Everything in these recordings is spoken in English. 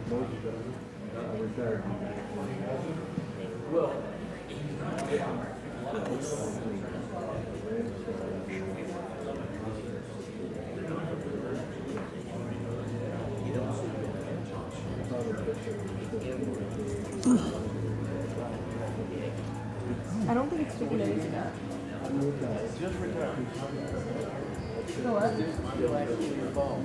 I don't think it's taking it easy now. Just retire. Go what? Feel like your phone.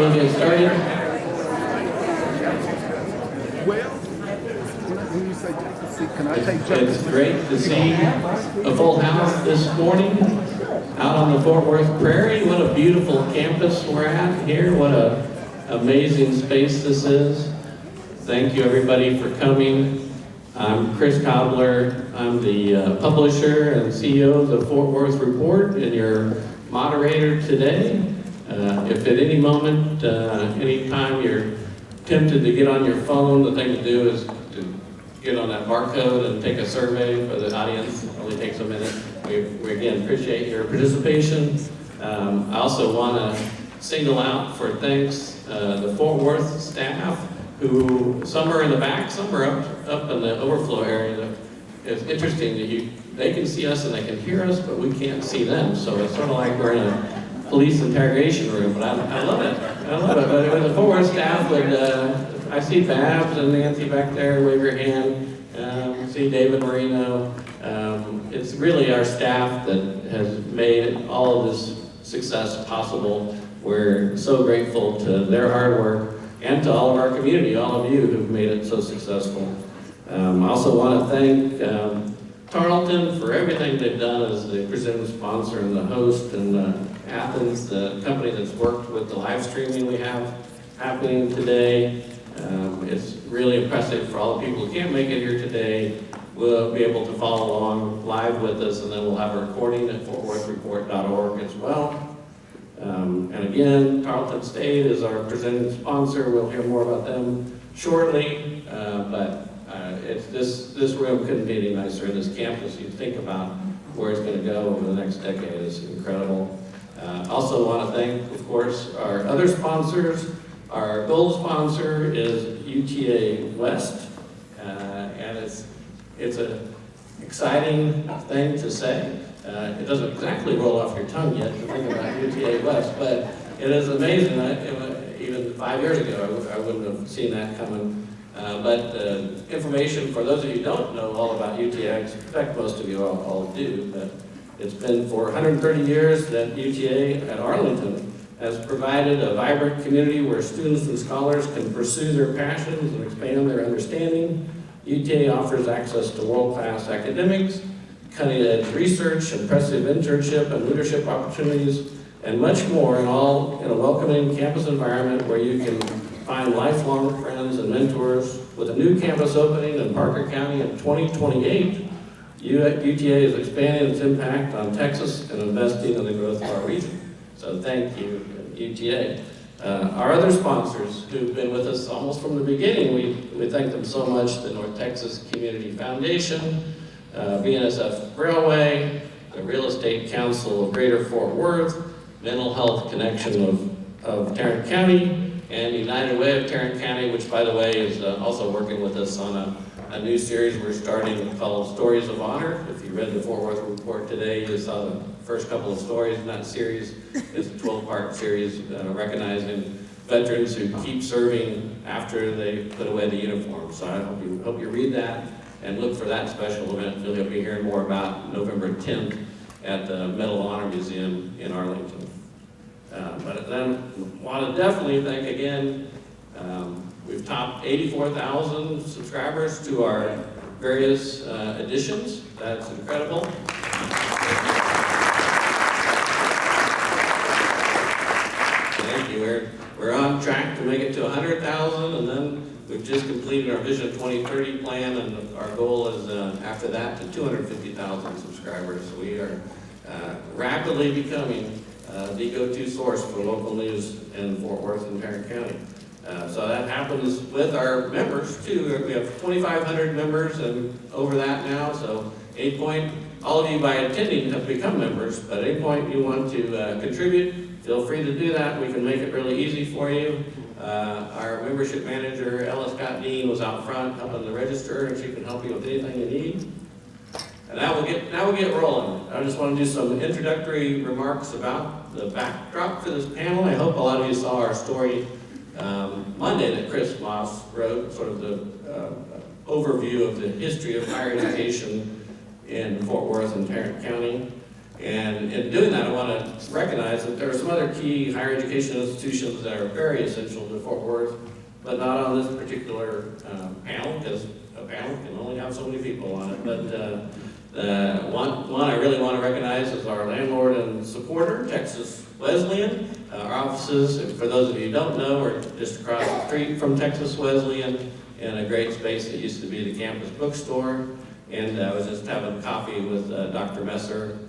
we'll get started. Well, when you say Texas, can I take It's great to see a full house this morning out on the Fort Worth Prairie. What a beautiful campus we're at here. What a amazing space this is. Thank you everybody for coming. I'm Chris Cobler. I'm the publisher and CEO of the Fort Worth Report and your moderator today. If at any moment, anytime you're tempted to get on your phone, the thing to do is to get on that barcode and take a survey for the audience. It only takes a minute. We again appreciate your participation. I also want to single out for thanks the Fort Worth staff, who some are in the back, some are up in the overflow area. It's interesting that they can see us and they can hear us, but we can't see them. So it's sort of like we're in a police interrogation room, but I love it. I love it. But the Fort Worth staff would, I see Babs and Nancy back there, wave your hand. See David Marino. It's really our staff that has made all of this success possible. We're so grateful to their hard work and to all of our community, all of you who've made it so successful. I also want to thank Tarleton for everything they've done as the presenting sponsor and the host, and Athens, the company that's worked with the live streaming we have happening today. It's really impressive for all the people who can't make it here today. We'll be able to follow along live with us, and then we'll have a recording at fortworthreport.org as well. And again, Tarleton State is our presenting sponsor. We'll hear more about them shortly, but this room couldn't be any nicer. This campus, you think about where it's going to go over the next decade, is incredible. Also want to thank, of course, our other sponsors. Our gold sponsor is UTA West, and it's an exciting thing to say. It doesn't exactly roll off your tongue yet to think about UTA West, but it is amazing. Even 5 years ago, I wouldn't have seen that coming. But information for those of you who don't know all about UTA, I expect most of you all do, but it's been for 130 years that UTA at Arlington has provided a vibrant community where students and scholars can pursue their passions and expand their understanding. UTA offers access to world-class academics, cutting-edge research, impressive internship and leadership opportunities, and much more, and all in a welcoming campus environment where you can find lifelong friends and mentors. With a new campus opening in Parker County in 2028, UTA is expanding its impact on Texas and investing in the growth of our region. So thank you, UTA. Our other sponsors who've been with us almost from the beginning, we thank them so much: the North Texas Community Foundation, BNSF Railway, the Real Estate Council of Greater Fort Worth, Mental Health Connection of Tarrant County, and United Way of Tarrant County, which, by the way, is also working with us on a new series we're starting called Stories of Honor. If you read the Fort Worth Report today, you saw the first couple of stories in that series. It's a 12-part series recognizing veterans who keep serving after they put away the uniform. So I hope you read that and look for that special event. You'll be hearing more about November 10th at the Medal of Honor Museum in Arlington. But then want to definitely thank again, we've topped 84,000 subscribers to our various editions. That's incredible. Thank you. We're on track to make it to 100,000, and then we've just completed our Vision 2030 plan, and our goal is after that to 250,000 subscribers. So we are rapidly becoming the go-to source for local news in Fort Worth and Tarrant County. So that happens with our members too. We have 2,500 members and over that now. So at any point, all of you by attending have become members, but at any point you want to contribute, feel free to do that. We can make it really easy for you. Our membership manager, Ella Scott Dean, was out front helping to register, and she can help you with anything you need. And now we'll get rolling. I just want to do some introductory remarks about the backdrop for this panel. I hope a lot of you saw our story Monday that Chris Moss wrote, sort of the overview of the history of higher education in Fort Worth and Tarrant County. And in doing that, I want to recognize that there are some other key higher education institutions that are very essential to Fort Worth, but not on this particular panel, because a panel can only have so many people on it. But one I really want to recognize is our landlord and supporter, Texas Wesleyan. Our offices, for those of you who don't know, are just across the street from Texas Wesleyan in a great space that used to be the campus bookstore. And I was just having coffee with Dr. Messer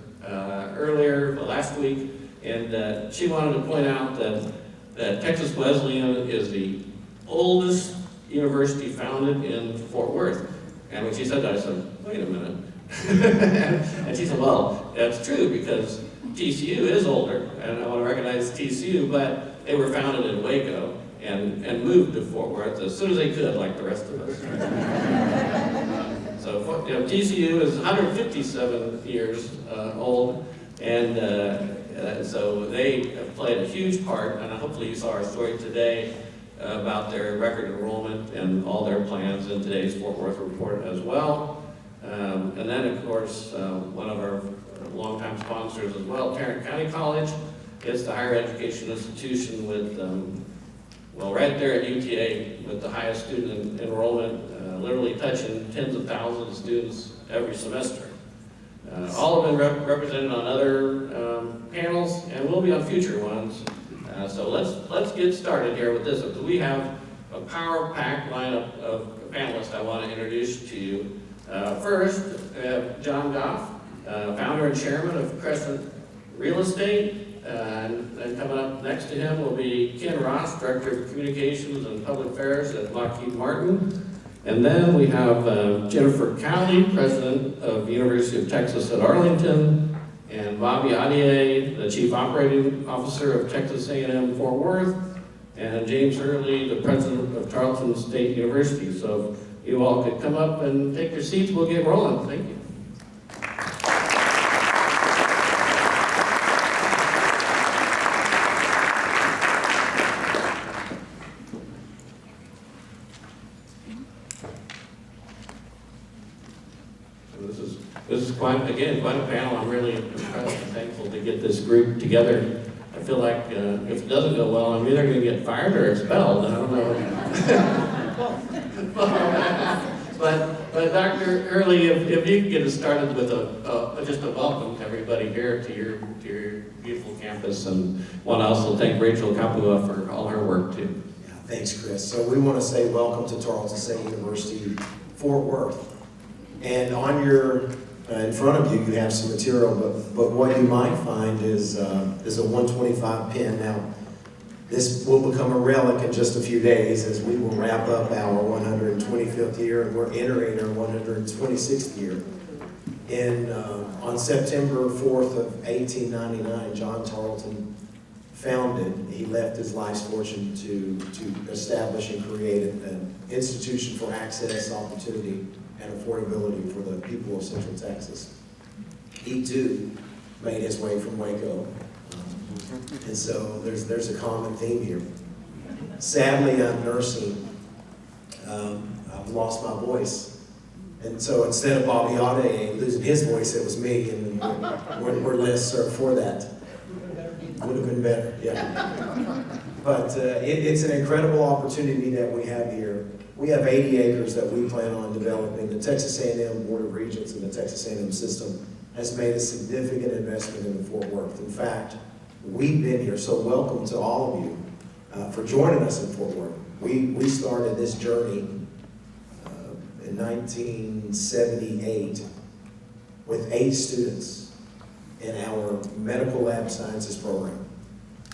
earlier, last week, and she wanted to point out that Texas Wesleyan is the oldest university founded in Fort Worth. And when she said that, I said, wait a minute. And she said, well, that's true because TCU is older, and I want to recognize TCU, but they were founded in Waco and moved to Fort Worth as soon as they could, like the rest of us. So TCU is 157 years old, and so they have played a huge part, and hopefully you saw our story today about their record enrollment and all their plans in today's Fort Worth report as well. And then, of course, one of our longtime sponsors as well, Tarrant County College. It's the higher education institution with, well, right there at UTA with the highest student enrollment, literally touching tens of thousands of students every semester. All have been represented on other panels and will be on future ones. So let's get started here with this. We have a power-packed lineup of panelists I want to introduce to you. First, we have John Goff, founder and chairman of Crescent Real Estate. And coming up next to him will be Ken Ross, director of communications and public affairs at Lockheed Martin. And then we have Jennifer Cowley, president of the University of Texas at Arlington, and Bobby Ahdieh, the chief operating officer of Texas A&M-Fort Worth, and James Hurley, the president of Tarleton State University. So if you all could come up and take your seats, we'll get rolling. Thank you. This is quite a panel. I'm really impressed and thankful to get this group together. I feel like if it doesn't go well, I'm either going to get fired or expelled. I don't know. but Dr. Hurley, if you could get us started with just a welcome to everybody here to your beautiful campus, and want to also thank Rachel Capua for all her work too. Yeah, thanks, Chris. So we want to say welcome to Tarleton State University, Fort Worth. And on your in front of you, you have some material, but what you might find is a 125 pin. Now, this will become a relic in just a few days as we will wrap up our 125th year, and we're entering our 126th year. On September 4th of 1899, John Tarleton founded, he left his life's fortune to establish and create an institution for access, opportunity, and affordability for the people of Central Texas. He too made his way from Waco. And so there's a common theme here. Sadly, I'm nursing. I've lost my voice. And so instead of Bobby Ahdieh losing his voice, it was me, and we're less for that. Would have been better, yeah. But it's an incredible opportunity that we have here. We have 80 acres that we plan on developing. The Texas A&M Board of Regents and the Texas A&M system has made a significant investment in Fort Worth. In fact, we've been here, so welcome to all of you for joining us in Fort Worth. We started this journey in 1978 with 8 students in our medical lab sciences program.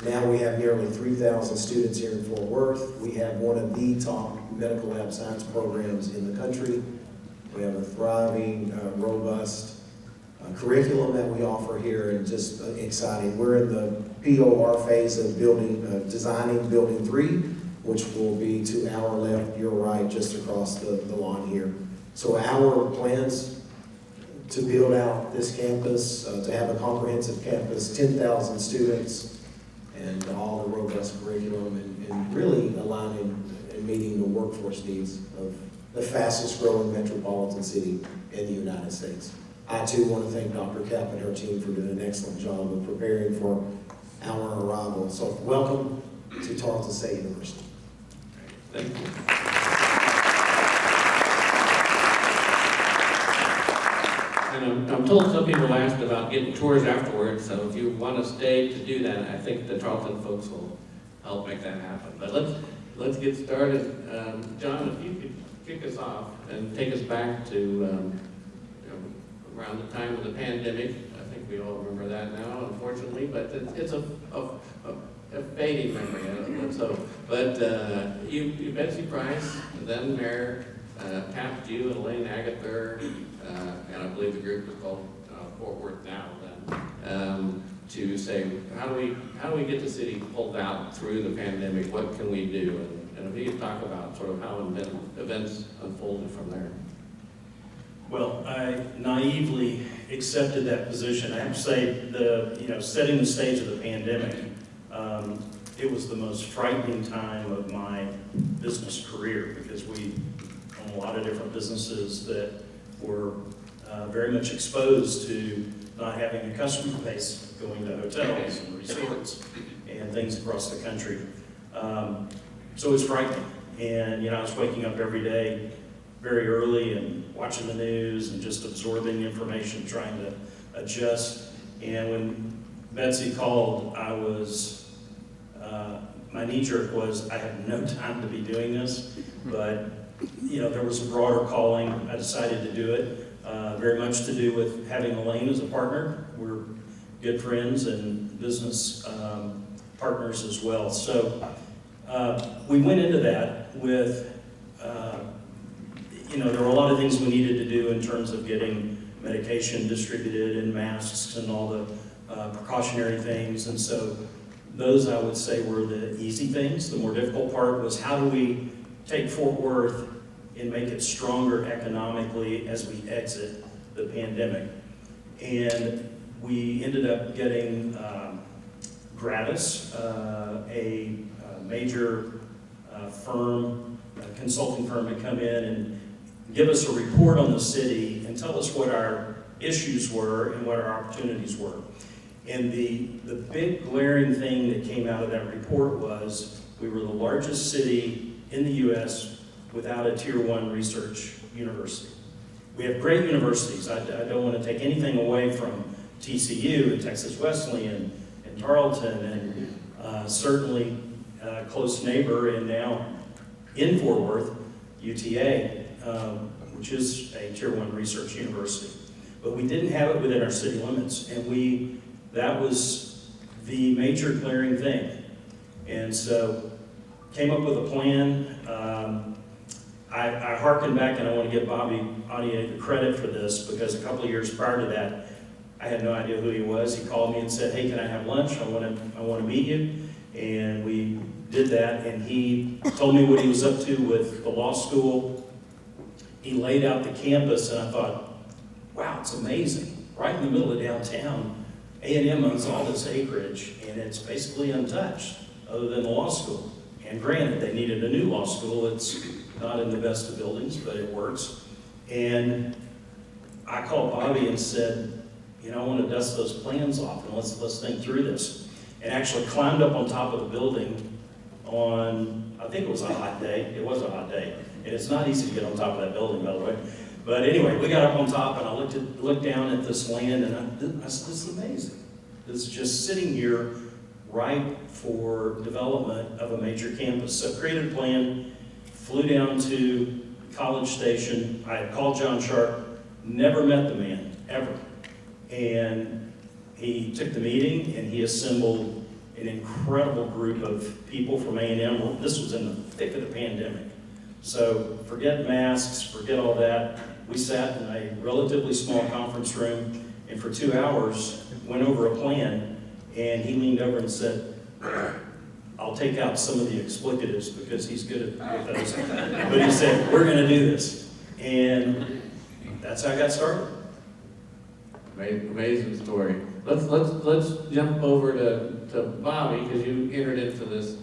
Now we have nearly 3,000 students here in Fort Worth. We have one of the top medical lab science programs in the country. We have a thriving, robust curriculum that we offer here, and just exciting. We're in the POR phase of designing Building 3, which will be to our left, your right, just across the lawn here. So our plans to build out this campus, to have a comprehensive campus, 10,000 students, and all the robust curriculum, and really aligning and meeting the workforce needs of the fastest growing metropolitan city in the United States. I too want to thank Dr. Kapp and her team for doing an excellent job of preparing for our arrival. So welcome to Tarleton State University. Thank you. And I'm told some people asked about getting tours afterwards, so if you want to stay to do that, I think the Tarleton folks will help make that happen. But let's get started. John, if you could kick us off and take us back to around the time of the pandemic. I think we all remember that now, unfortunately, but it's a fading memory, let's hope. But you Betsy Price, then Mayor, tapped you and Elaine Agatha, and I believe the group was called Fort Worth now then, to say, how do we get the city pulled out through the pandemic? What can we do? And if you could talk about sort of how events unfolded from there. Well, I naively accepted that position. I have to say, setting the stage of the pandemic, it was the most frightening time of my business career because we own a lot of different businesses that were very much exposed to not having a customer base going to hotels and resorts and things across the country. So it was frightening. And, I was waking up every day very early and watching the news and just absorbing information, trying to adjust. And when Betsy called, I was, my knee jerk was, I have no time to be doing this, but there was a broader calling. I decided to do it, very much to do with having Elaine as a partner. We're good friends and business partners as well. So we went into that with, there were a lot of things we needed to do in terms of getting medication distributed and masks and all the precautionary things. And so those, I would say, were the easy things. The more difficult part was how do we take Fort Worth and make it stronger economically as we exit the pandemic. And we ended up getting Gravis, a major firm, a consulting firm, to come in and give us a report on the city and tell us what our issues were and what our opportunities were. And the big glaring thing that came out of that report was we were the largest city in the U.S. without a Tier 1 research university. We have great universities. I don't want to take anything away from TCU and Texas Wesleyan and Tarleton and certainly a close neighbor and now in Fort Worth, UTA, which is a Tier 1 research university. But we didn't have it within our city limits, and that was the major glaring thing. And so came up with a plan. I hearken back, and I want to give Ahdieh the credit for this, because a couple of years prior to that, I had no idea who he was. He called me and said, hey, can I have lunch? I want to meet you. And we did that, and he told me what he was up to with the law school. He laid out the campus, and I thought, wow, it's amazing. Right in the middle of downtown, A&M owns all this acreage, and it's basically untouched, other than the law school. And granted, they needed a new law school. It's not in the best of buildings, but it works. And I called Bobby and said, I want to dust those plans off, and let's think through this. And actually climbed up on top of the building on, I think it was a hot day. It was a hot day. And it's not easy to get on top of that building, by the way. But anyway, we got up on top, and I looked down at this land, and I said, this is amazing. This is just sitting here ripe for development of a major campus. So created a plan, flew down to College Station. I had called John Sharp, never met the man, ever. And he took the meeting, and he assembled an incredible group of people from A&M. This was in the thick of the pandemic. So forget masks, forget all that. We sat in a relatively small conference room, and for 2 hours went over a plan, and he leaned over and said, I'll take out some of the explicatives because he's good at those. But he said, we're going to do this. And that's how I got started. Amazing story. Let's jump over to Bobby, because you entered into this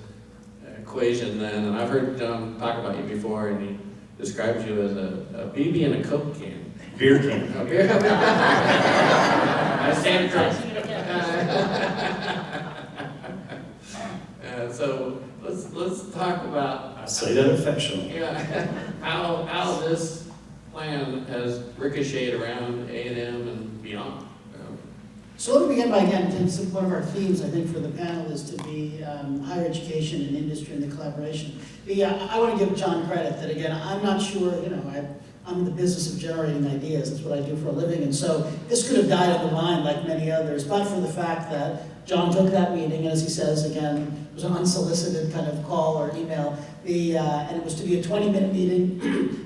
equation then, and I've heard John talk about you before, and he describes you as a BB and a Coke can. Beer can. I stand corrected. So let's talk about. I say that affectionately. Yeah, how this plan has ricocheted around A&M and beyond. So let me begin by, again, one of our themes, I think, for the panel is to be higher education and industry and the collaboration. I want to give John credit that, again, I'm not sure, I'm in the business of generating ideas. That's what I do for a living. And so this could have died on the vine like many others, but for the fact that John took that meeting, as he says, again, it was an unsolicited kind of call or email, and it was to be a 20-minute meeting.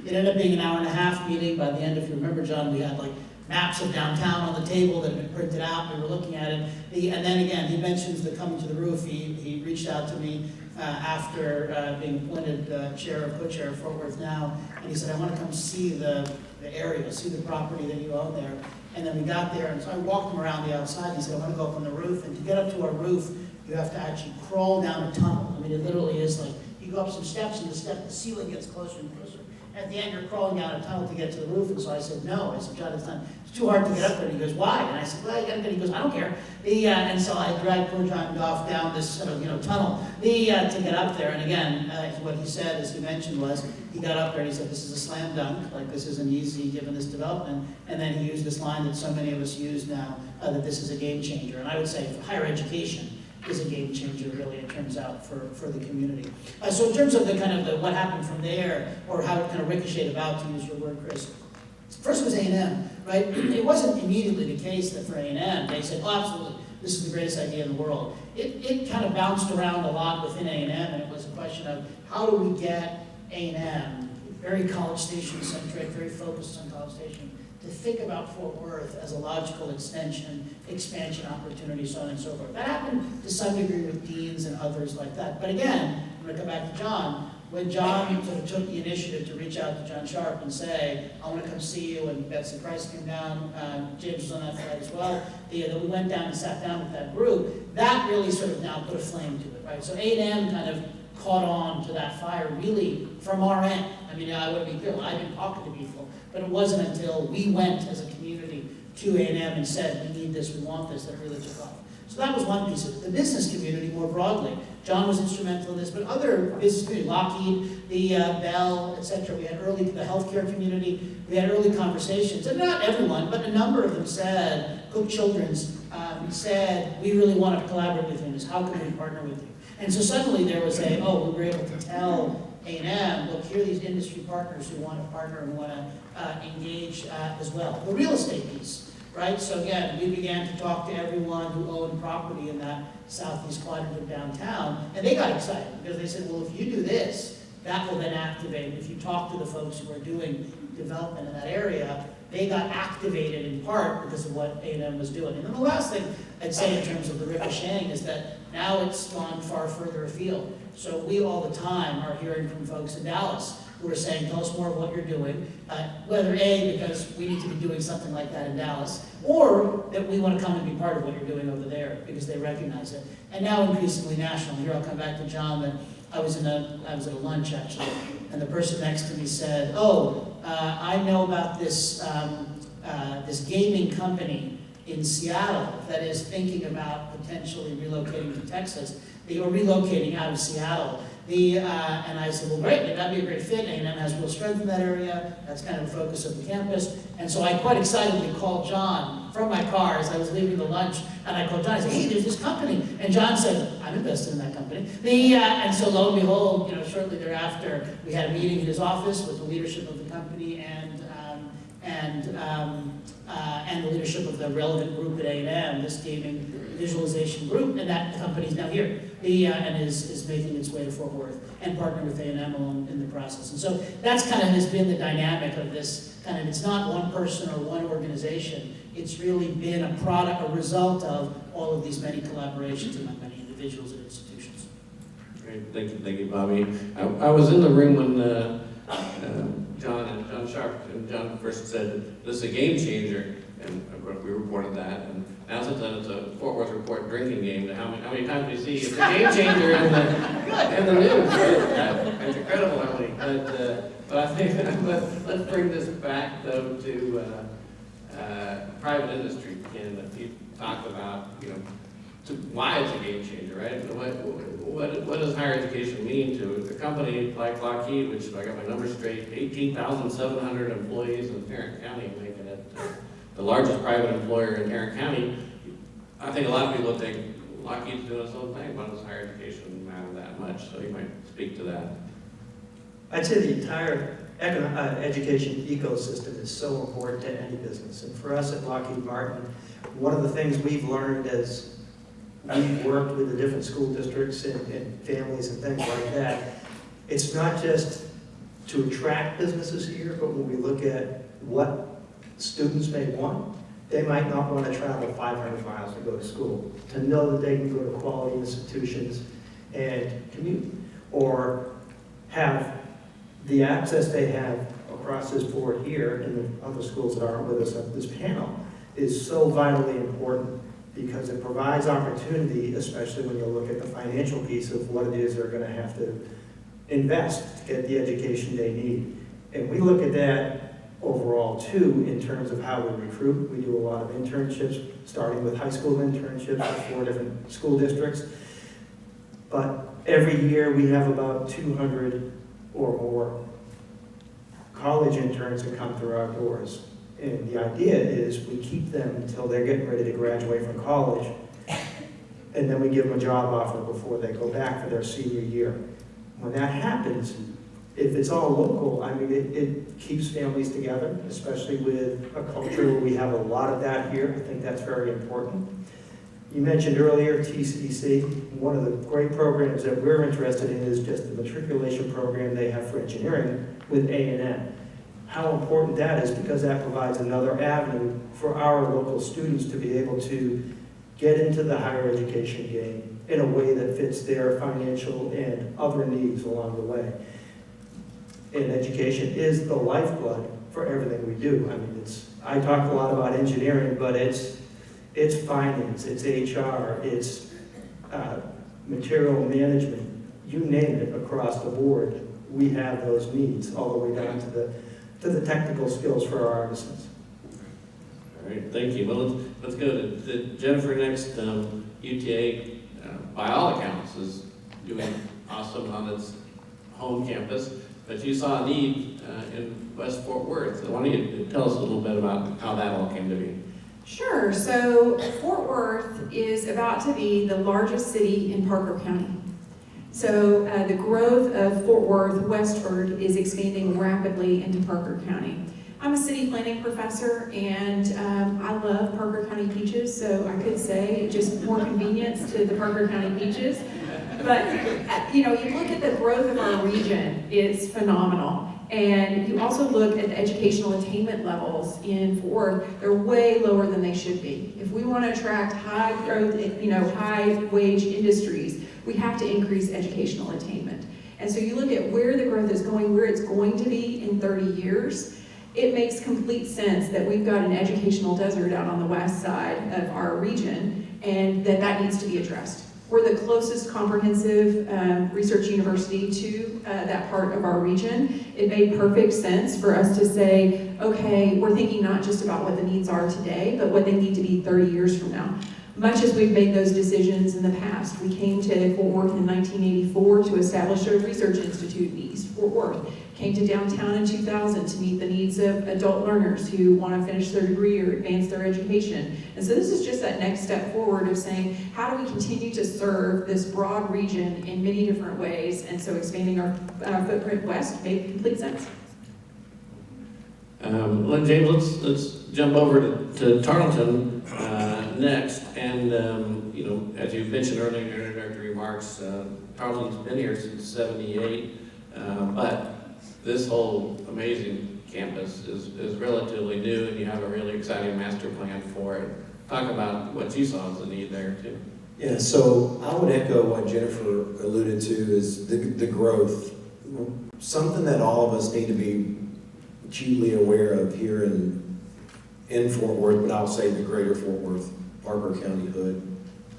It ended up being an hour-and-a-half meeting. By the end, if you remember, John, we had like maps of downtown on the table that had been printed out. We were looking at it. And then again, he mentions the coming to the roof. He reached out to me after being appointed chair or co-chair of Fort Worth now, and he said, I want to come see the area, see the property that you own there. And then we got there, and so I walked him around the outside. He said, I want to go up on the roof. And to get up to our roof, you have to actually crawl down a tunnel. I mean, it literally is like, you go up some steps, and the ceiling gets closer and closer. At the end, you're crawling down a tunnel to get to the roof. And so I said, no. I said, John, it's too hard to get up there. And he goes, why? And I said, well, you got to get. He goes, I don't care. And so I dragged poor John Goff down this tunnel to get up there. And again, what he said, as he mentioned, was he got up there and he said, this is a slam dunk. Like, this isn't easy given this development. And then he used this line that so many of us use now, that this is a game changer. And I would say for higher education, is a game changer, really, it turns out, for the community. So in terms of what happened from there, or how it kind of ricocheted about, to use your word, Chris. First was A&M, right? It wasn't immediately the case that for A&M, they said, oh, absolutely, this is the greatest idea in the world. It kind of bounced around a lot within A&M, and it was a question of how do we get A&M, very College Station centric, very focused on College Station, to think about Fort Worth as a logical extension, expansion opportunity, so on and so forth. That happened to some degree with deans and others like that. But again, I'm going to come back to John. When John sort of took the initiative to reach out to John Sharp and say, I want to come see you, and Betsy Price came down, James was on that flight as well, that we went down and sat down with that group, that really sort of now put a flame to it, right? So A&M kind of caught on to that fire really from our end. I mean, I want to be clear, I've been talking to people, but it wasn't until we went as a community to A&M and said, we need this, we want this, that really took off. So that was one piece of it. The business community more broadly, John was instrumental in this, but other business community, Lockheed, the Bell, etc. We had early, the healthcare community, we had early conversations, and not everyone, but a number of them said, Cook Children's said, we really want to collaborate with you on this, how can we partner with you? And so suddenly there was we were able to tell A&M, look, here are these industry partners who want to partner and want to engage as well. The real estate piece, right? So again, we began to talk to everyone who owned property in that southeast quadrant of downtown, and they got excited because they said, well, if you do this, that will then activate. If you talk to the folks who are doing development in that area, they got activated in part because of what A&M was doing. And then the last thing I'd say in terms of the ricocheting is that now it's gone far further afield. So we all the time are hearing from folks in Dallas who are saying, tell us more of what you're doing, whether A, because we need to be doing something like that in Dallas, or that we want to come and be part of what you're doing over there because they recognize it. And now increasingly national. Here I'll come back to John, that I was at a lunch actually, and the person next to me said, I know about this, this gaming company in Seattle that is thinking about potentially relocating to Texas, or relocating out of Seattle. And I said, well, great, that'd be a great fit. A&M has real strength in that area. That's kind of the focus of the campus. And so I quite excitedly called John from my car as I was leaving the lunch, and I called John. I said, hey, there's this company. And John said, I'm invested in that company. And so lo and behold, shortly thereafter, we had a meeting in his office with the leadership of the company and the leadership of the relevant group at A&M, this gaming visualization group, and that company is now here, and is making its way to Fort Worth and partnering with A&M in the process. And so that's kind of has been the dynamic of this kind of, it's not one person or one organization, it's really been a product, a result of all of these many collaborations among many individuals and institutions. Great, thank you, Bobby. I was in the room when John Sharp and John first said, this is a game changer, and we reported that, and now since then it's a Fort Worth Report drinking game, how many times do you see it's a game changer in the news? Right? It's incredible how many. But I think let's bring this back though to private industry. Ken, that you talked about, why it's a game changer, right? What does higher education mean to a company like Lockheed, which, if I got my numbers straight, 18,700 employees in Tarrant County, making it the largest private employer in Tarrant County. I think a lot of people think Lockheed's doing its own thing. Why does higher education matter that much? So you might speak to that. I'd say the entire education ecosystem is so important to any business. And for us at Lockheed Martin, one of the things we've learned as we've worked with the different school districts and families and things like that, it's not just to attract businesses here, but when we look at what students may want, they might not want to travel 500 miles to go to school. To know that they can go to quality institutions and commute, or have the access they have across this board here and the other schools that aren't with us on this panel is so vitally important, because it provides opportunity, especially when you look at the financial piece of what it is they're going to have to invest to get the education they need. And we look at that overall too in terms of how we recruit. We do a lot of internships, starting with high school internships at 4 different school districts. But every year we have about 200 or more college interns that come through our doors. And the idea is we keep them until they're getting ready to graduate from college, and then we give them a job offer before they go back for their senior year. When that happens, if it's all local, I mean, it keeps families together, especially with a culture where we have a lot of that here. I think that's very important. You mentioned earlier TCC. One of the great programs that we're interested in is just the matriculation program they have for engineering with A&M. How important that is, because that provides another avenue for our local students to be able to get into the higher education game in a way that fits their financial and other needs along the way. And education is the lifeblood for everything we do. I mean, I talk a lot about engineering, but it's finance, it's HR, it's material management, you name it across the board. We have those needs all the way down to the technical skills for our artisans. All right, thank you. Well, let's go to Jennifer next. UTA, by all accounts, is doing awesome on its home campus, but you saw a need in West Fort Worth. Why don't you tell us a little bit about how that all came to be? Sure. So Fort Worth is about to be the largest city in Parker County. So the growth of Fort Worth Westward is expanding rapidly into Parker County. I'm a city planning professor, and I love Parker County beaches, so I could say just more convenience to the Parker County beaches. But you look at the growth of our region, it's phenomenal. And you also look at the educational attainment levels in Fort Worth, they're way lower than they should be. If we want to attract high growth, high wage industries, we have to increase educational attainment. And so you look at where the growth is going, where it's going to be in 30 years, it makes complete sense that we've got an educational desert out on the west side of our region, and that needs to be addressed. We're the closest comprehensive research university to that part of our region. It made perfect sense for us to say, okay, we're thinking not just about what the needs are today, but what they need to be 30 years from now. Much as we've made those decisions in the past, we came to Fort Worth in 1984 to establish a research institute in East Fort Worth. Came to downtown in 2000 to meet the needs of adult learners who want to finish their degree or advance their education. And so this is just that next step forward of saying, how do we continue to serve this broad region in many different ways? And so expanding our footprint west made complete sense. James, let's jump over to Tarleton next. And as you mentioned earlier in your introductory remarks, Tarleton's been here since '78, but this whole amazing campus is relatively new, and you have a really exciting master plan for it. Talk about what you saw as the need there too. Yeah, so I would echo what Jennifer alluded to is the growth. Something that all of us need to be acutely aware of here in Fort Worth, but I'll say the greater Fort Worth Parker County, Hood,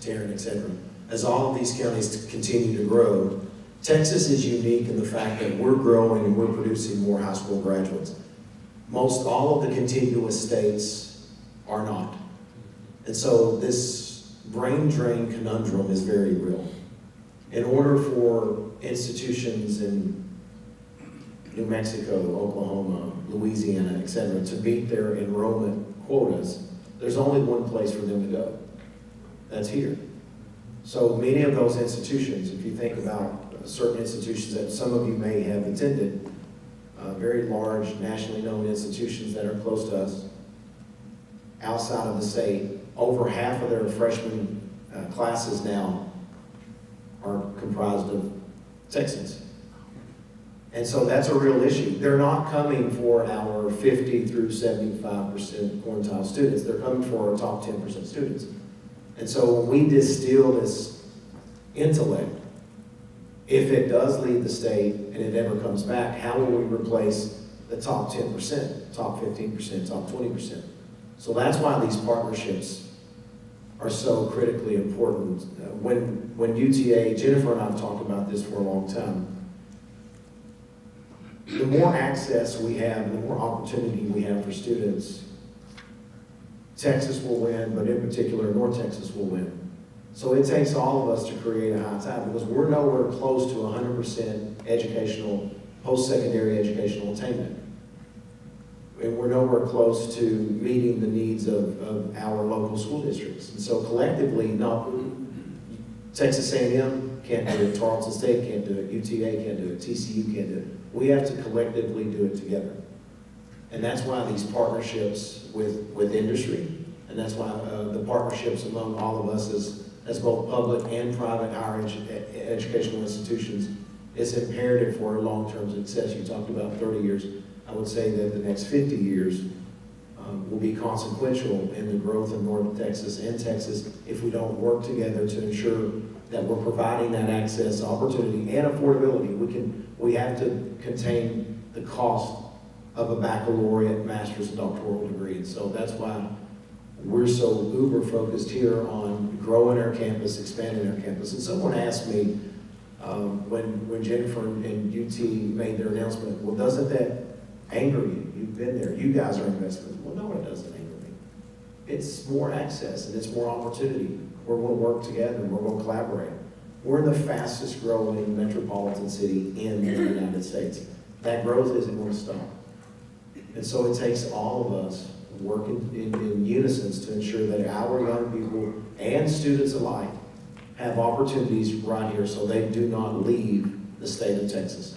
Tarrant, etc. As all of these counties continue to grow, Texas is unique in the fact that we're growing and we're producing more high school graduates. Most all of the contiguous states are not. And so this brain drain conundrum is very real. In order for institutions in New Mexico, Oklahoma, Louisiana, etc., to meet their enrollment quotas, there's only one place for them to go. That's here. So many of those institutions, if you think about certain institutions that some of you may have attended, very large, nationally known institutions that are close to us, outside of the state, over half of their freshman classes now are comprised of Texans. And so that's a real issue. They're not coming for our 50 through 75% quartile students. They're coming for our top 10% students. And so when we distill this intellect, if it does leave the state and it never comes back, how will we replace the top 10%, top 15%, top 20%? So that's why these partnerships are so critically important. When UTA, Jennifer and I have talked about this for a long time, the more access we have, the more opportunity we have for students, Texas will win, but in particular, North Texas will win. So it takes all of us to create a high tide because we're nowhere close to 100% educational, post-secondary educational attainment. And we're nowhere close to meeting the needs of our local school districts. And so collectively, Texas A&M can't do it, Tarleton State can't do it, UTA can't do it, TCU can't do it. We have to collectively do it together. And that's why these partnerships with industry, and that's why the partnerships among all of us as both public and private higher educational institutions is imperative for our long-term success. You talked about 30 years. I would say that the next 50 years will be consequential in the growth of North Texas and Texas if we don't work together to ensure that we're providing that access, opportunity, and affordability. We have to contain the cost of a baccalaureate, master's, and doctoral degree. And so that's why we're so uber focused here on growing our campus, expanding our campus. And someone asked me when Jennifer and UT made their announcement, well, doesn't that anger you? You've been there. You guys are investors. Well, no, it doesn't anger me. It's more access and it's more opportunity. We're going to work together and we're going to collaborate. We're the fastest growing metropolitan city in the United States. That growth isn't going to stop. And so it takes all of us working in unison to ensure that our young people and students alike have opportunities right here so they do not leave the state of Texas.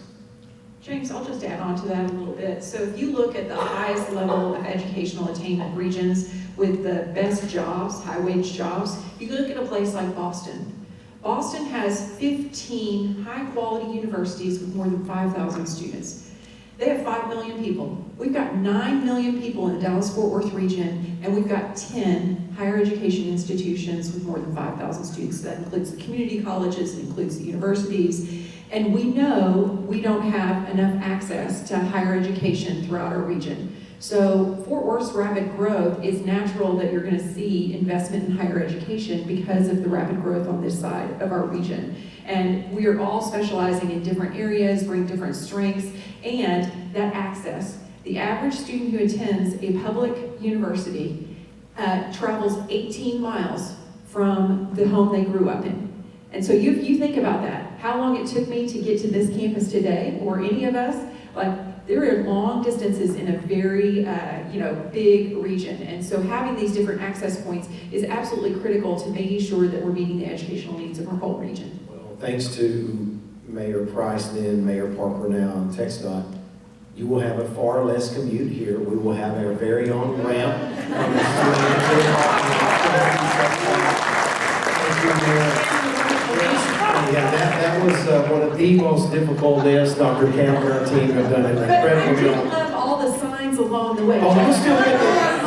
James, I'll just add on to that a little bit. So if you look at the highest level of educational attainment regions with the best jobs, high wage jobs, you look at a place like Boston. Boston has 15 high quality universities with more than 5,000 students. They have 5 million people. We've got 9 million people in the Dallas-Fort Worth region, and we've got 10 higher education institutions with more than 5,000 students. That includes the community colleges, it includes the universities. And we know we don't have enough access to higher education throughout our region. So Fort Worth's rapid growth, is natural that you're going to see investment in higher education because of the rapid growth on this side of our region. And we are all specializing in different areas, bring different strengths, and that access. The average student who attends a public university travels 18 miles from the home they grew up in. And so you think about that, how long it took me to get to this campus today, or any of us, like there are long distances in a very big region. And so having these different access points is absolutely critical to making sure that we're meeting the educational needs of our whole region. Well, thanks to Mayor Price then, Mayor Parker now, and TxDOT, you will have a far less commute here. We will have our very own ramp. Yeah, that was one of the most difficult lifts. Dr. Cowley and our team have done an incredible job. But I do love all the signs along the way. Oh,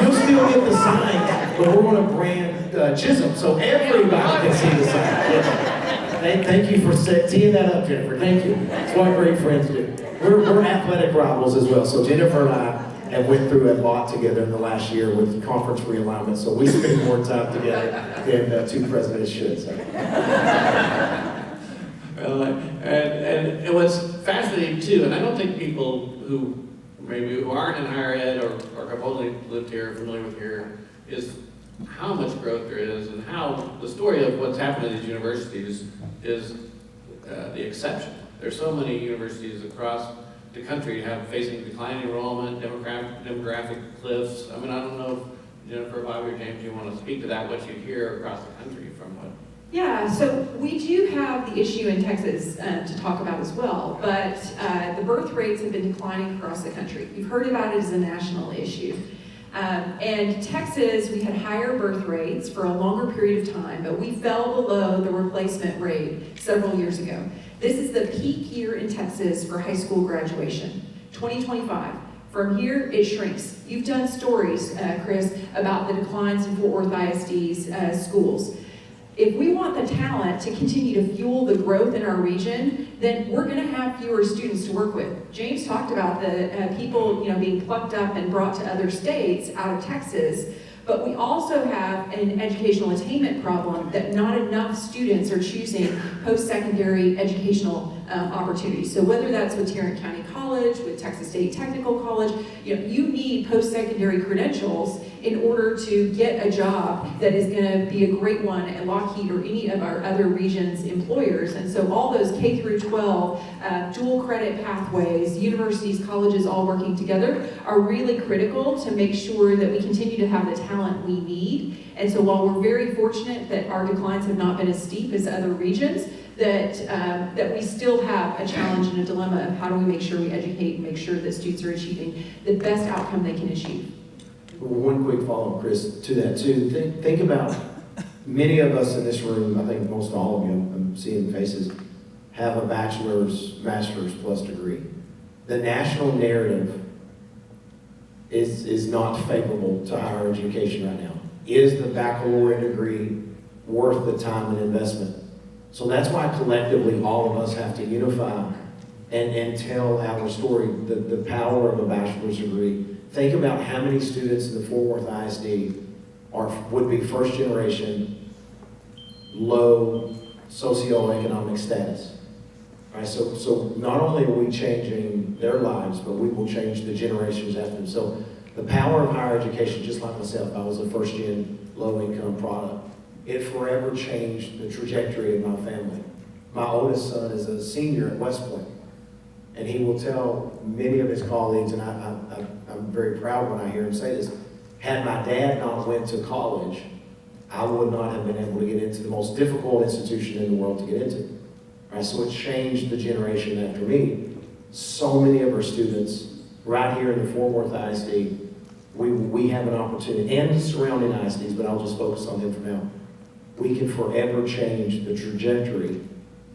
you'll still get the sign, but we're going to brand Chisholm so everybody can see the sign. Yeah. Thank you for teeing that up, Jennifer. Thank you. It's what great friends do. We're athletic rivals as well. So Jennifer and I and went through a lot together in the last year with conference realignment, so we spend more time together than two presidents should. So. Well, and what's fascinating too, and I don't think people who maybe who aren't in higher ed or have only lived here, or familiar with here, is how much growth there is and how the story of what's happened at these universities is the exception. There's so many universities across the country facing declining enrollment, demographic cliffs. I mean, I don't know if Jennifer, Bobby, or James, you want to speak to that, what you hear across the country from what? Yeah, so we do have the issue in Texas to talk about as well, but the birth rates have been declining across the country. You've heard about it as a national issue. And Texas, we had higher birth rates for a longer period of time, but we fell below the replacement rate several years ago. This is the peak year in Texas for high school graduation, 2025. From here, it shrinks. You've done stories, Chris, about the declines in Fort Worth ISD's schools. If we want the talent to continue to fuel the growth in our region, then we're going to have fewer students to work with. James talked about the people, being plucked up and brought to other states out of Texas, but we also have an educational attainment problem that not enough students are choosing post-secondary educational opportunities. So whether that's with Tarrant County College, with Texas State Technical College, you need post-secondary credentials in order to get a job that is going to be a great one at Lockheed or any of our other region's employers. And so all those K through 12 dual credit pathways, universities, colleges all working together are really critical to make sure that we continue to have the talent we need. And so while we're very fortunate that our declines have not been as steep as other regions, that we still have a challenge and a dilemma of how do we make sure we educate and make sure that students are achieving the best outcome they can achieve. One quick follow-up, Chris, to that too. Think about many of us in this room, I think most all of you, I'm seeing faces, have a bachelor's, master's plus degree. The national narrative is not favorable to higher education right now. Is the baccalaureate degree worth the time and investment? So that's why collectively all of us have to unify and tell our story, the power of a bachelor's degree. Think about how many students in the Fort Worth ISD would be first generation, low socioeconomic status. Right? So not only are we changing their lives, but we will change the generations after them. So the power of higher education, just like myself, I was a first gen low income product. It forever changed the trajectory of my family. My oldest son is a senior at West Point, and he will tell many of his colleagues, and I'm very proud when I hear him say this, had my dad not went to college, I would not have been able to get into the most difficult institution in the world to get into. Right? So it changed the generation after me. So many of our students right here in the Fort Worth ISD, we have an opportunity, and the surrounding ISDs, but I'll just focus on them for now. We can forever change the trajectory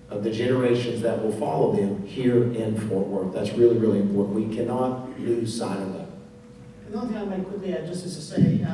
of the generations that will follow them here in Fort Worth. That's really, really important. We cannot lose sight of that. The only thing I might quickly add, just as to say,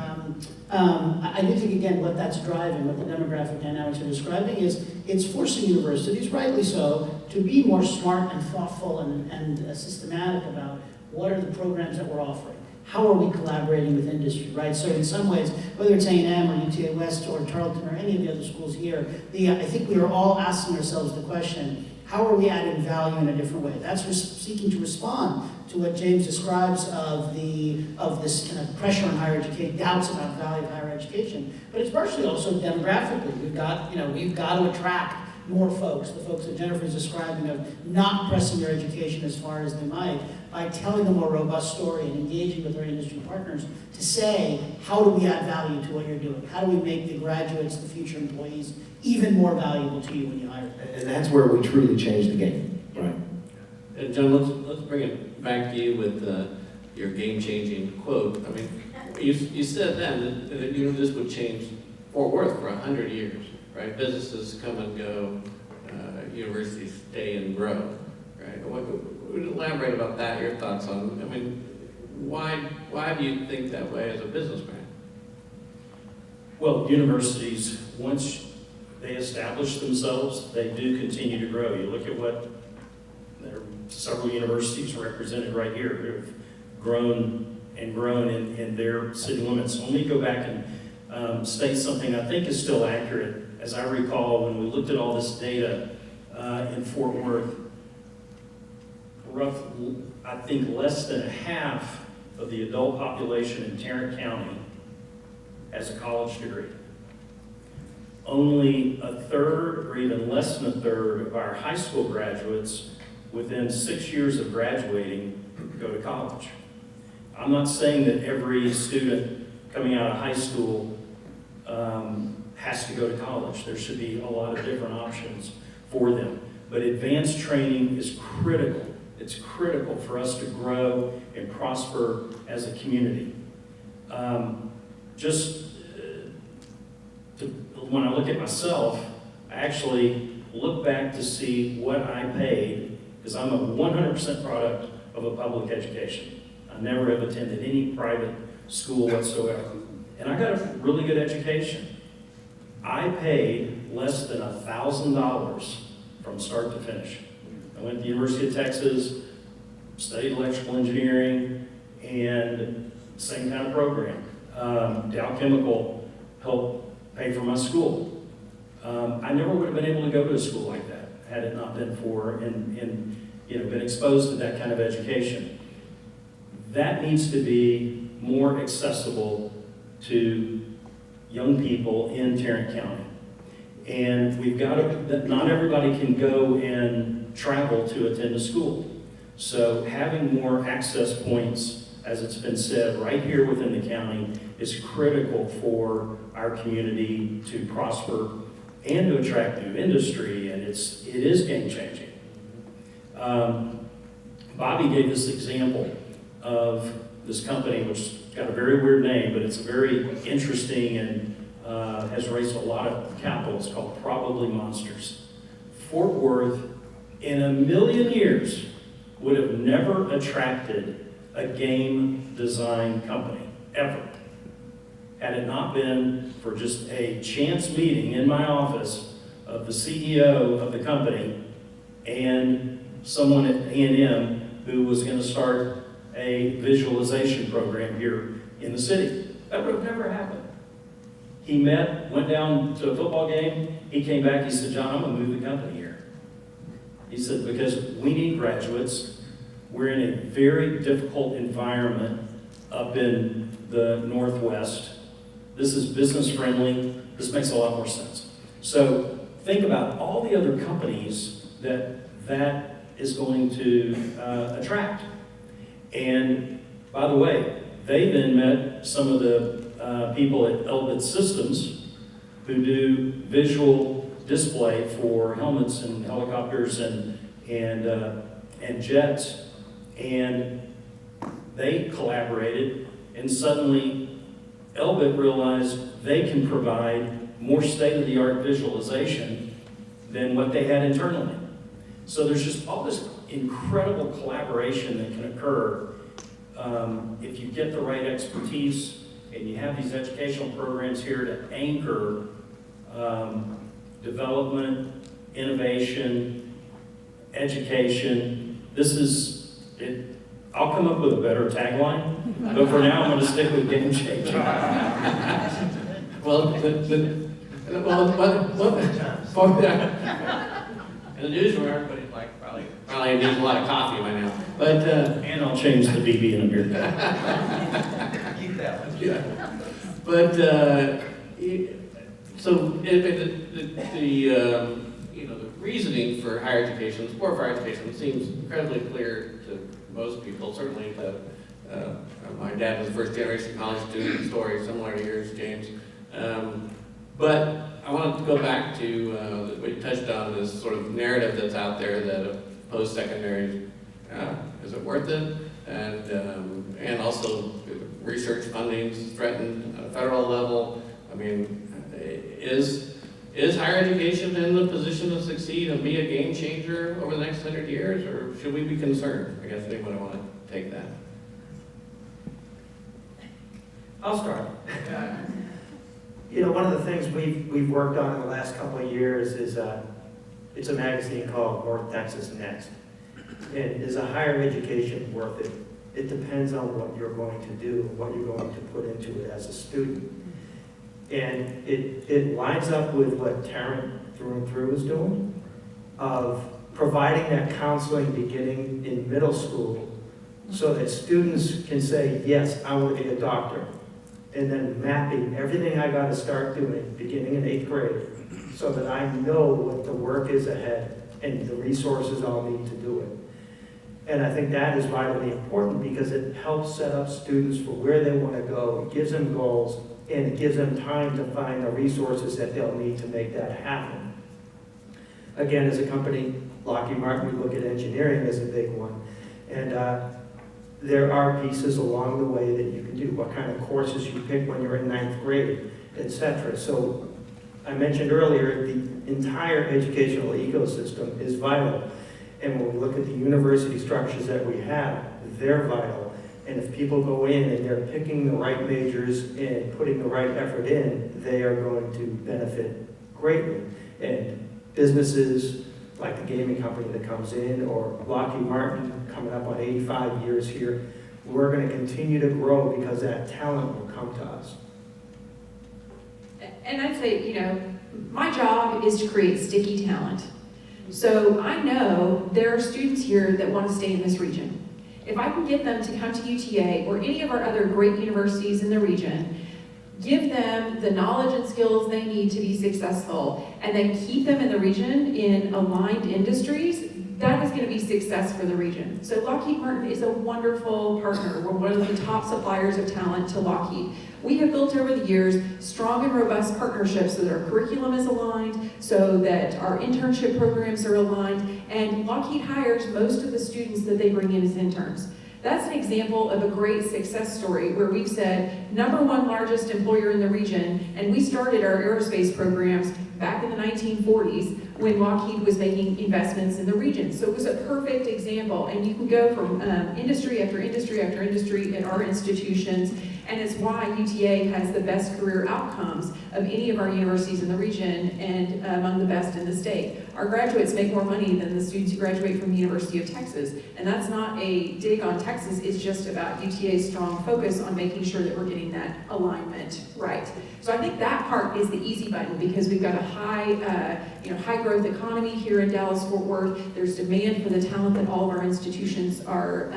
I do think, again, what that's driving, what the demographic dynamics are describing is it's forcing universities, rightly so, to be more smart and thoughtful and systematic about what are the programs that we're offering. How are we collaborating with industry, right? So in some ways, whether it's A&M or UTA West or Tarleton or any of the other schools here, I think we are all asking ourselves the question, how are we adding value in a different way? That's seeking to respond to what James describes of this kind of pressure on higher education, doubts about value of higher education. But it's partially also demographically. We've got to attract more folks, the folks that Jennifer's describing of not pressing their education as far as they might, by telling them a robust story and engaging with our industry partners to say, how do we add value to what you're doing? How do we make the graduates, the future employees, even more valuable to you when you hire them? And that's where we truly change the game. Right. And John, let's bring it back to you with your game-changing quote. I mean, you said then that this would change Fort Worth for 100 years, right? Businesses come and go, universities stay and grow, right? Elaborate about that, your thoughts on, I mean, why do you think that way as a businessman? Well, universities, once they establish themselves, they do continue to grow. You look at there are several universities represented right here who have grown and grown in their city limits. So let me go back and state something I think is still accurate. As I recall, when we looked at all this data in Fort Worth, I think less than half of the adult population in Tarrant County has a college degree. Only a third, or even less than a third, of our high school graduates within 6 years of graduating go to college. I'm not saying that every student coming out of high school has to go to college. There should be a lot of different options for them. But advanced training is critical. It's critical for us to grow and prosper as a community. When I look at myself, I actually look back to see what I paid, because I'm a 100% product of a public education. I never have attended any private school whatsoever. And I got a really good education. I paid less than $1,000 from start to finish. I went to the University of Texas, studied electrical engineering, and same kind of program. Dow Chemical helped pay for my school. I never would have been able to go to a school like that had it not been for and been exposed to that kind of education. That needs to be more accessible to young people in Tarrant County. And we've got to, not everybody can go and travel to attend a school. So having more access points, as it's been said, right here within the county is critical for our community to prosper and to attract new industry, and it is game-changing. Bobby gave this example of this company, which got a very weird name, but it's very interesting and has raised a lot of capital. It's called Probably Monsters. Fort Worth, in a million years, would have never attracted a game design company, ever. Had it not been for just a chance meeting in my office of the CEO of the company and someone at A&M who was going to start a visualization program here in the city. That would have never happened. He went down to a football game, he came back, he said, "John, I'm going to move the company here." He said, "Because we need graduates. We're in a very difficult environment up in the Northwest. This is business friendly. This makes a lot more sense." So think about all the other companies that is going to attract. And by the way, they then met some of the people at Elbit Systems who do visual display for helmets and helicopters and jets. And they collaborated, and suddenly Elbit realized they can provide more state-of-the-art visualization than what they had internally. So there's just all this incredible collaboration that can occur if you get the right expertise and you have these educational programs here to anchor development, innovation, education. This is it. I'll come up with a better tagline, but for now I'm going to stick with game changing. Well, in the newsroom, everybody's like probably needs a lot of coffee by now. But And I'll change the BB in a beer cup. Keep that one. yeah. But so the reasoning for higher education, support for higher education, seems incredibly clear to most people. Certainly, my dad was a first-generation college student. Story similar to yours, James. But I wanted to go back to what you touched on, this sort of narrative that's out there that post-secondary, is it worth it? And also research funding is threatened at a federal level. I mean, is higher education in the position to succeed and be a game changer over the next 100 years, or should we be concerned? I guess anybody want to take that? I'll start. One of the things we've worked on in the last couple of years is it's a magazine called North Texas Next. And is a higher education worth it? It depends on what you're going to do, what you're going to put into it as a student. And it lines up with what Tarrant through and through is doing, of providing that counseling beginning in middle school so that students can say, yes, I want to be a doctor. And then mapping everything I got to start doing beginning in 8th grade so that I know what the work is ahead and the resources I'll need to do it. And I think that is vitally important because it helps set up students for where they want to go. It gives them goals and it gives them time to find the resources that they'll need to make that happen. Again, as a company, Lockheed Martin, we look at engineering as a big one. And there are pieces along the way that you can do, what kind of courses you pick when you're in 9th grade, etc. So I mentioned earlier, the entire educational ecosystem is vital. And when we look at the university structures that we have, they're vital. And if people go in and they're picking the right majors and putting the right effort in, they are going to benefit greatly. And businesses like the gaming company that comes in, or Lockheed Martin coming up on 85 years here, we're going to continue to grow because that talent will come to us. And I'd say, you know, my job is to create sticky talent. So I know there are students here that want to stay in this region. If I can get them to come to UTA or any of our other great universities in the region, give them the knowledge and skills they need to be successful, and then keep them in the region in aligned industries, that is going to be success for the region. So Lockheed Martin is a wonderful partner. We're one of the top suppliers of talent to Lockheed. We have built over the years strong and robust partnerships so that our curriculum is aligned, so that our internship programs are aligned, and Lockheed hires most of the students that they bring in as interns. That's an example of a great success story where we've said, #1 largest employer in the region, and we started our aerospace programs back in the 1940s when Lockheed was making investments in the region. So it was a perfect example, and you can go from industry after industry after industry at our institutions, and it's why UTA has the best career outcomes of any of our universities in the region and among the best in the state. Our graduates make more money than the students who graduate from the University of Texas, and that's not a dig on Texas, it's just about UTA's strong focus on making sure that we're getting that alignment right. So I think that part is the easy button because we've got a high growth economy here in Dallas-Fort Worth. There's demand for the talent that all of our institutions are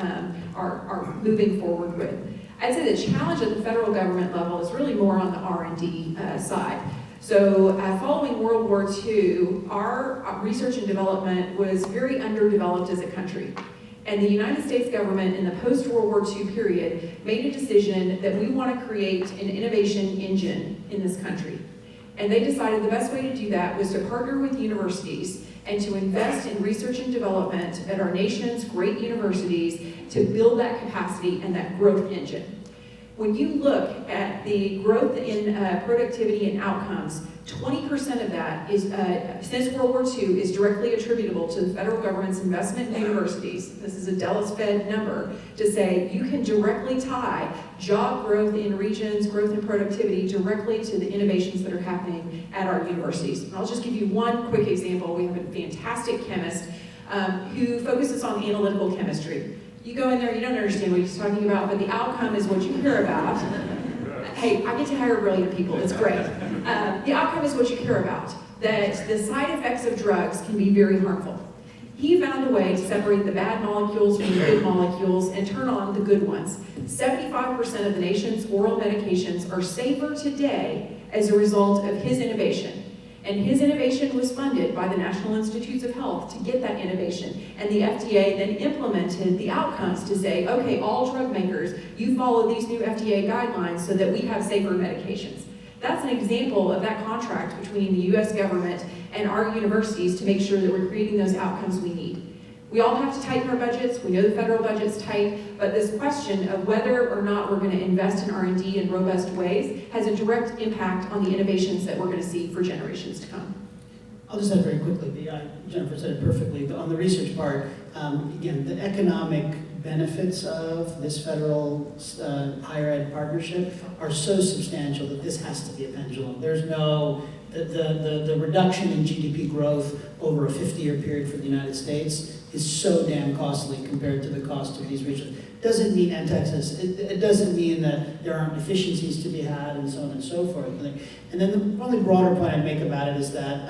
moving forward with. I'd say the challenge at the federal government level is really more on the R&D side. So following World War II, our research and development was very underdeveloped as a country. And the United States government in the post-World War II period made a decision that we want to create an innovation engine in this country. And they decided the best way to do that was to partner with universities and to invest in research and development at our nation's great universities to build that capacity and that growth engine. When you look at the growth in productivity and outcomes, 20% of that is, since World War II, is directly attributable to the federal government's investment in universities. This is a Dallas Fed number to say you can directly tie job growth in regions, growth in productivity directly to the innovations that are happening at our universities. And I'll just give you one quick example. We have a fantastic chemist who focuses on analytical chemistry. You go in there, you don't understand what he's talking about, but the outcome is what you care about. Hey, I get to hire brilliant people, it's great. The outcome is what you care about, that the side effects of drugs can be very harmful. He found a way to separate the bad molecules from the good molecules and turn on the good ones. 75% of the nation's oral medications are safer today as a result of his innovation. And his innovation was funded by the National Institutes of Health to get that innovation. And the FDA then implemented the outcomes to say, okay, all drug makers, you follow these new FDA guidelines so that we have safer medications. That's an example of that contract between the US government and our universities to make sure that we're creating those outcomes we need. We all have to tighten our budgets. We know the federal budget's tight, but this question of whether or not we're going to invest in R&D in robust ways has a direct impact on the innovations that we're going to see for generations to come. I'll just add very quickly, Jennifer said it perfectly, but on the research part, again, the economic benefits of this federal higher ed partnership are so substantial that this has to be a pendulum. There's no The reduction in GDP growth over a 50-year period for the United States is so damn costly compared to the cost of these regions. Doesn't mean, and Texas, it doesn't mean that there aren't efficiencies to be had and so on and so forth. And then the only broader point I'd make about it is that,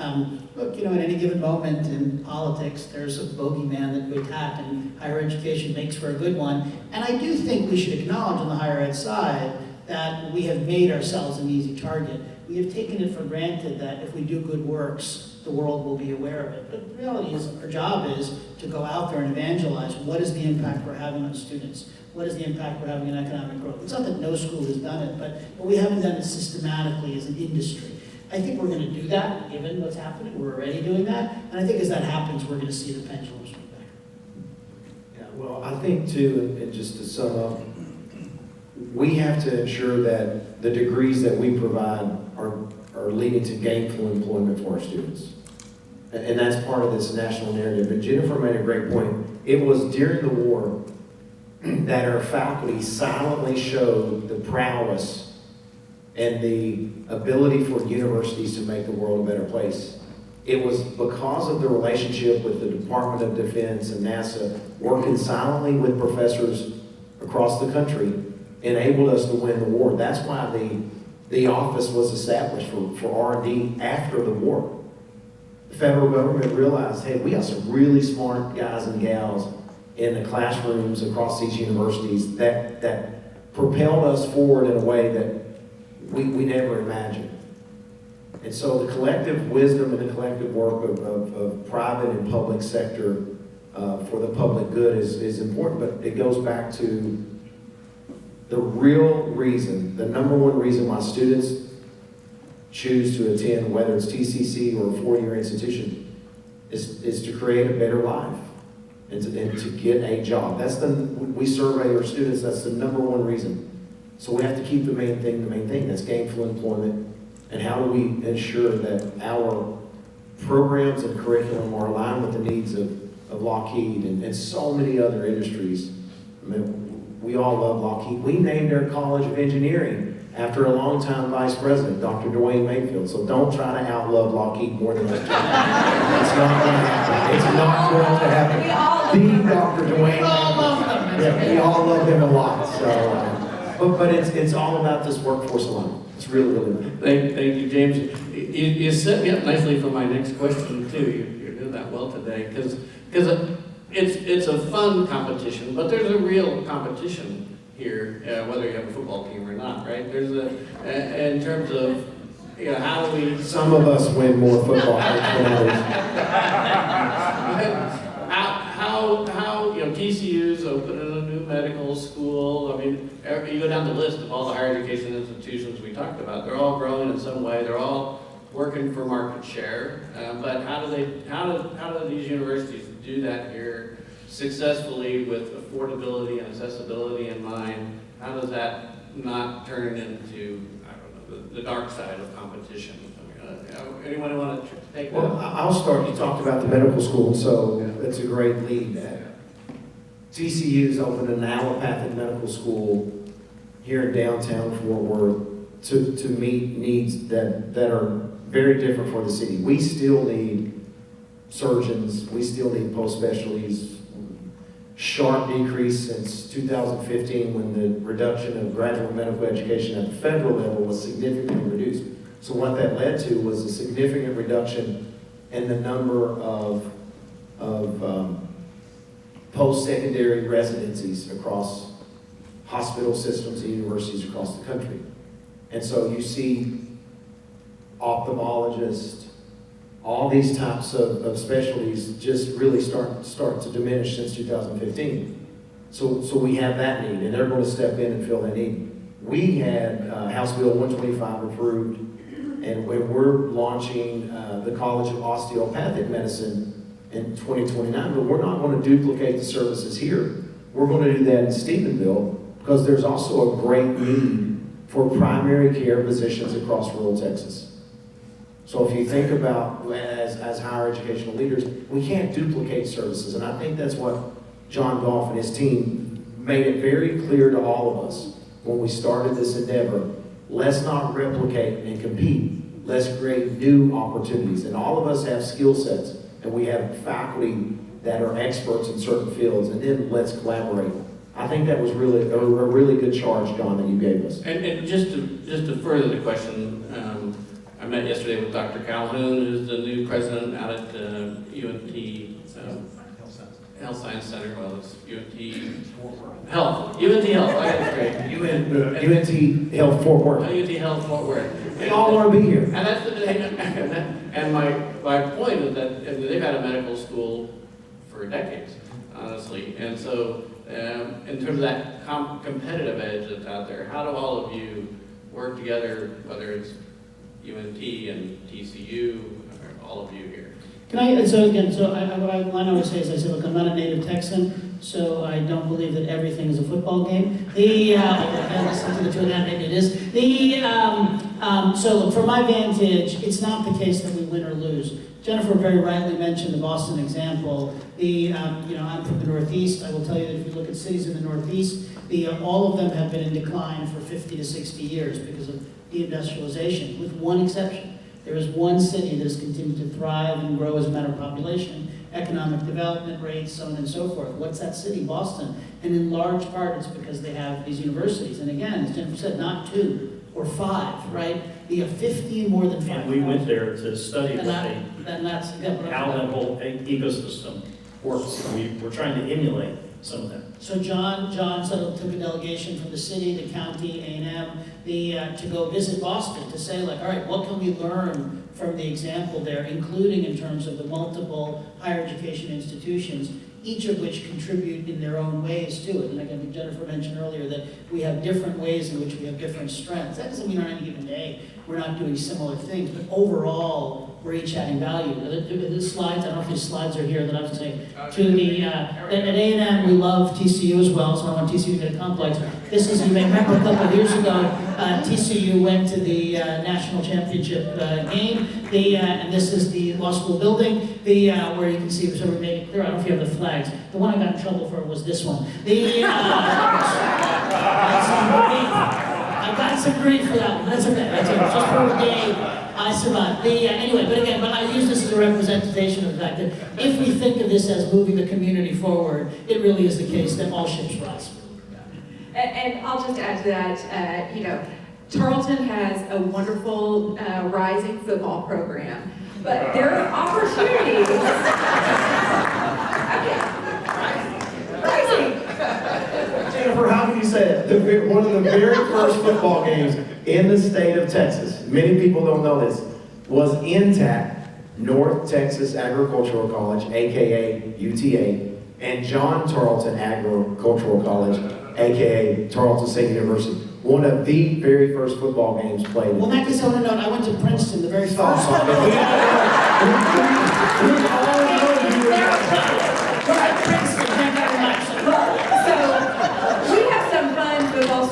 look, at any given moment in politics, there's a bogeyman that we attack, and higher education makes for a good one. And I do think we should acknowledge on the higher ed side that we have made ourselves an easy target. We have taken it for granted that if we do good works, the world will be aware of it. But the reality is, our job is to go out there and evangelize. What is the impact we're having on students? What is the impact we're having on economic growth? It's not that no school has done it, but we haven't done it systematically as an industry. I think we're going to do that, given what's happening. We're already doing that. And I think as that happens, we're going to see the pendulum swing back. Yeah, well, I think too, and just to sum up, we have to ensure that the degrees that we provide are leading to gainful employment for our students. And that's part of this national narrative. And Jennifer made a great point. It was during the war that our faculty silently showed the prowess and the ability for universities to make the world a better place. It was because of the relationship with the Department of Defense and NASA working silently with professors across the country enabled us to win the war. That's why the office was established for R&D after the war. The federal government realized, hey, we got some really smart guys and gals in the classrooms across these universities that propelled us forward in a way that we never imagined. And so the collective wisdom and the collective work of private and public sector for the public good is important, but it goes back to the real reason, the number one reason why students choose to attend, whether it's TCC or a four-year institution, is to create a better life and to get a job. We survey our students, that's the number one reason. So we have to keep the main thing, that's gainful employment. And how do we ensure that our programs and curriculum are aligned with the needs of Lockheed and so many other industries. I mean, we all love Lockheed. We named our College of Engineering after a longtime vice president, Dr. Dwayne Mayfield. So don't try to outlove Lockheed more than us. It's not going to happen. It's not going to happen. The Dr. Dwayne Mayfield. Yeah, we all love him a lot. So, but it's all about this workforce alignment. It's really, really good. Thank you, James. You set me up nicely for my next question too. You're doing that well today because it's a fun competition, but there's a real competition here, whether you have a football team or not, right? There's in terms of how do we? Some of us win more football than others. How TCU's opening a new medical school. I mean, you go down the list of all the higher education institutions we talked about. They're all growing in some way. They're all working for market share. But how do these universities do that here successfully with affordability and accessibility in mind? How does that not turn into, I don't know, the dark side of competition? Anyone want to take that? Well, I'll start. You talked about the medical school, so that's a great lead. TCU's opened an allopathic medical school here in downtown Fort Worth to meet needs that are very different for the city. We still need surgeons. We still need post-specialties. Sharp decrease since 2015 when the reduction of graduate medical education at the federal level was significantly reduced. So what that led to was a significant reduction in the number of post-secondary residencies across hospital systems and universities across the country. And so you see ophthalmologists, all these types of specialties just really start to diminish since 2015. So we have that need, and they're going to step in and fill that need. We had House Bill 125 approved, and we're launching the College of Osteopathic Medicine in 2029, but we're not going to duplicate the services here. We're going to do that in Stephenville because there's also a great need for primary care physicians across rural Texas. So if you think about, as higher educational leaders, we can't duplicate services, and I think that's what John Goff and his team made it very clear to all of us when we started this endeavor. Let's not replicate and compete. Let's create new opportunities. And all of us have skill sets, and we have faculty that are experts in certain fields, and then let's collaborate. I think that was really a really good charge, John, that you gave us. And just to further the question, I met yesterday with Dr. Calhoun, who's the new president out at UNT Health Science Center. Well, it's UNT Health. UNT Health. I got it straight. UNT Health Fort Worth. UNT Health Fort Worth. We all want to be here. And that's and my point is that they've had a medical school for decades, honestly. And so, in terms of that competitive edge that's out there, how do all of you work together, whether it's UNT and TCU, or all of you here? What I always say is, I say, look, I'm not a native Texan, so I don't believe that everything is a football game. Listen to the truth, that maybe it is. So look, from my vantage, it's not the case that we win or lose. Jennifer very rightly mentioned the Boston example. I'm from the Northeast. I will tell you that if you look at cities in the Northeast, all of them have been in decline for 50 to 60 years because of deindustrialization, with one exception. There is one city that has continued to thrive and grow as a matter of population, economic development rates, so on and so forth. What's that city? Boston. And in large part, it's because they have these universities. And again, as Jennifer said, not 2 or 5, right? You have 50 and more than 5. And we went there to study how that whole ecosystem works. We're trying to emulate some of that. So John took a delegation from the city, the county, A&M, to go visit Boston to say, like, all right, what can we learn from the example there, including in terms of the multiple higher education institutions, each of which contribute in their own ways to it. And again, Jennifer mentioned earlier that we have different ways in which we have different strengths. That doesn't mean on any given day we're not doing similar things, but overall, we're each adding value. The slides, I don't know if these slides are here, that I was saying, at A&M, we love TCU as well, so I want TCU to get a complex. This is, you may remember a couple of years ago, TCU went to the national championship game, and this is the law school building, where you can see, so we made it clear, I don't know if you have the flags. The one I got in trouble for was this one. I got some grief for that one. That's okay. That's okay. Just for a day, I survived. Anyway, but I use this as a representation of the fact that if we think of this as moving the community forward, it really is the case that all ships rise. And I'll just add to that, Tarleton has a wonderful rising football program, but there are opportunities. Rising. Jennifer, how can you say that? One of the very first football games in the state of Texas, many people don't know this, was NTAC, North Texas Agricultural College, aka UTA, and John Tarleton Agricultural College, aka Tarleton State University. One of the very first football games played. Well, in that case, I want to note, I went to Princeton, the very first.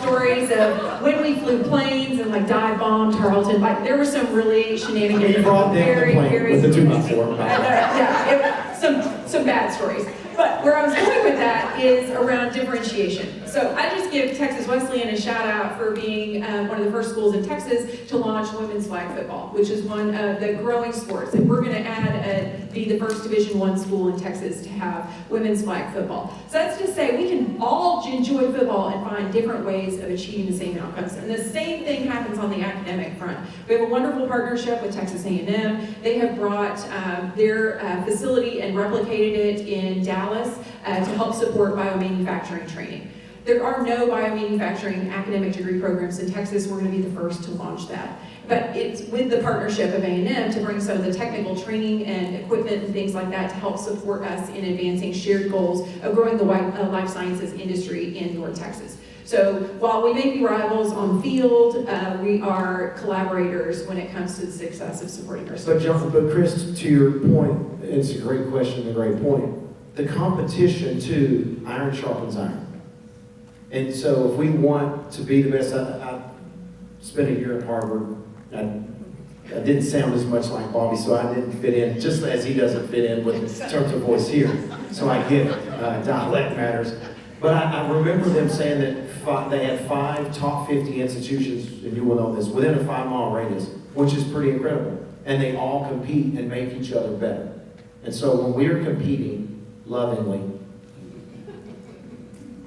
Stories of when we flew planes and like dive bombed Tarleton. Like there were some really shenanigans. You brought down the plane with the 2x4. Some bad stories. But where I was going with that is around differentiation. So I just give Texas Wesleyan a shout out for being one of the first schools in Texas to launch women's flag football, which is one of the growing sports. And we're going to be the first Division I school in Texas to have women's flag football. So that's to say we can all enjoy football and find different ways of achieving the same outcomes. And the same thing happens on the academic front. We have a wonderful partnership with Texas A&M. They have brought their facility and replicated it in Dallas to help support biomanufacturing training. There are no biomanufacturing academic degree programs in Texas. We're going to be the first to launch that. But it's with the partnership of A&M to bring some of the technical training and equipment and things like that to help support us in advancing shared goals of growing the life sciences industry in North Texas. So while we may be rivals on the field, we are collaborators when it comes to the success of supporting our students. But Chris, to your point, it's a great question and a great point. The competition too, iron sharpens iron. And so if we want to be the best, I spent a year at Harvard. I didn't sound as much like Bobby, so I didn't fit in, just as he doesn't fit in with in terms of voice here. So I get it, dialect matters. But I remember them saying that they had 5 top 50 institutions, and you will know this, within a 5-mile radius. which is pretty incredible. And they all compete and make each other better. And so when we're competing lovingly,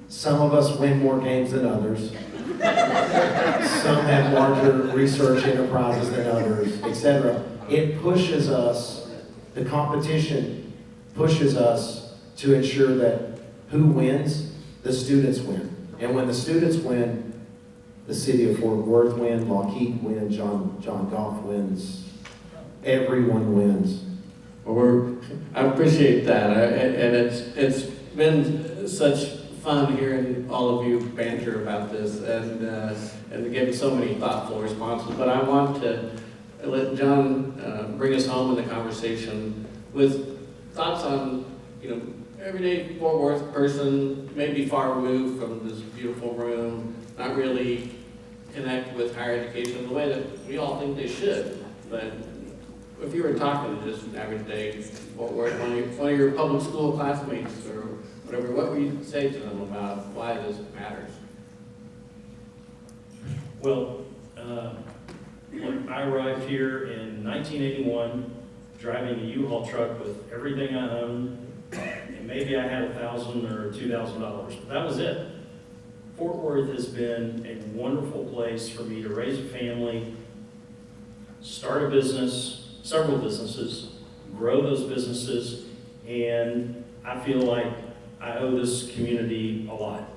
some of us win more games than others. Some have larger research enterprises than others, etc. It pushes us, the competition pushes us to ensure that who wins? The students win. And when the students win, the city of Fort Worth wins, Lockheed wins, John Goff wins, everyone wins. Well, I appreciate that, and it's been such fun hearing all of you banter about this and giving so many thoughtful responses. But I want to let John bring us home in the conversation with thoughts on, everyday Fort Worth person, maybe far removed from this beautiful room, not really connect with higher education the way that we all think they should. But if you were talking to just an average day Fort Worth, one of your public school classmates or whatever, what would you say to them about why this matters? Well, look, I arrived here in 1981, driving a U-Haul truck with everything I owned, and maybe I had $1,000 or $2,000, but that was it. Fort Worth has been a wonderful place for me to raise a family, start a business, several businesses, grow those businesses, and I feel like I owe this community a lot.